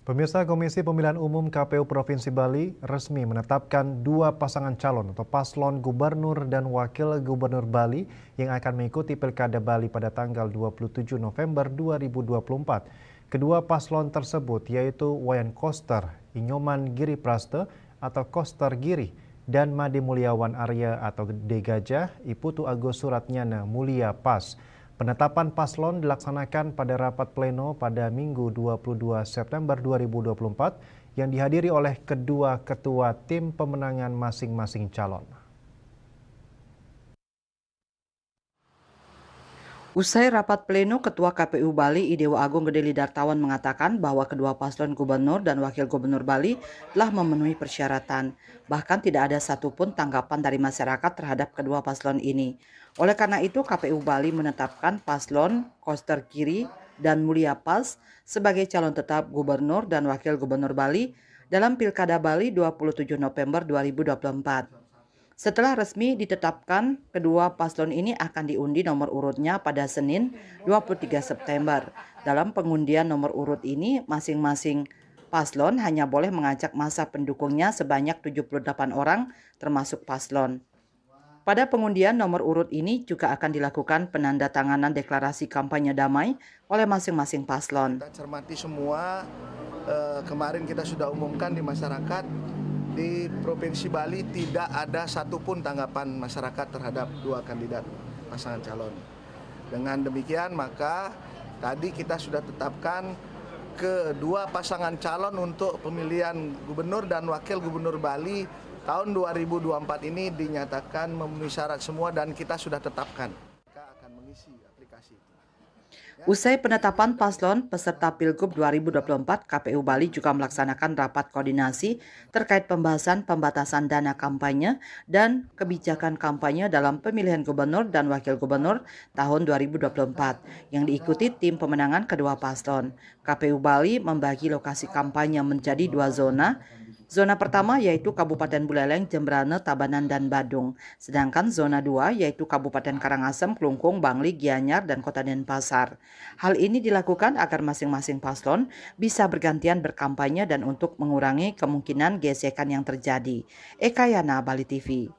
Pemirsa Komisi Pemilihan Umum KPU Provinsi Bali resmi menetapkan dua pasangan calon atau paslon gubernur dan wakil gubernur Bali yang akan mengikuti Pilkada Bali pada tanggal 27 November 2024. Kedua paslon tersebut yaitu Wayan Koster, Inyoman Giri Praste atau Koster Giri, dan Made Mulyawan Arya atau D Gajah, Iputu Agus Suratnyana Mulia Pas. Penetapan paslon dilaksanakan pada rapat pleno pada Minggu 22 September 2024 yang dihadiri oleh kedua ketua tim pemenangan masing-masing calon. Usai rapat pleno, Ketua KPU Bali Idewa Agung Gede Lidartawan mengatakan bahwa kedua paslon gubernur dan wakil gubernur Bali telah memenuhi persyaratan. Bahkan tidak ada satupun tanggapan dari masyarakat terhadap kedua paslon ini. Oleh karena itu, KPU Bali menetapkan paslon Koster Giri dan Mulia Pas sebagai calon tetap gubernur dan wakil gubernur Bali dalam Pilkada Bali 27 November 2024. Setelah resmi ditetapkan, kedua paslon ini akan diundi nomor urutnya pada Senin 23 September. Dalam pengundian nomor urut ini, masing-masing paslon hanya boleh mengajak masa pendukungnya sebanyak 78 orang termasuk paslon. Pada pengundian nomor urut ini juga akan dilakukan penandatanganan deklarasi kampanye damai oleh masing-masing paslon. Kita cermati semua, kemarin kita sudah umumkan di masyarakat, di Provinsi Bali tidak ada satupun tanggapan masyarakat terhadap dua kandidat pasangan calon. Dengan demikian maka tadi kita sudah tetapkan kedua pasangan calon untuk pemilihan gubernur dan wakil gubernur Bali tahun 2024 ini dinyatakan memenuhi syarat semua dan kita sudah tetapkan. Kita akan mengisi aplikasi itu. Usai penetapan paslon peserta Pilgub 2024, KPU Bali juga melaksanakan rapat koordinasi terkait pembahasan pembatasan dana kampanye dan kebijakan kampanye dalam pemilihan gubernur dan wakil gubernur tahun 2024 yang diikuti tim pemenangan kedua paslon. KPU Bali membagi lokasi kampanye menjadi dua zona. Zona pertama yaitu Kabupaten Buleleng, Jembrane, Tabanan, dan Badung. Sedangkan zona 2 yaitu Kabupaten Karangasem, Klungkung, Bangli, Gianyar, dan Kota Denpasar. Hal ini dilakukan agar masing-masing paslon bisa bergantian berkampanye dan untuk mengurangi kemungkinan gesekan yang terjadi. Eka Yana, Bali TV.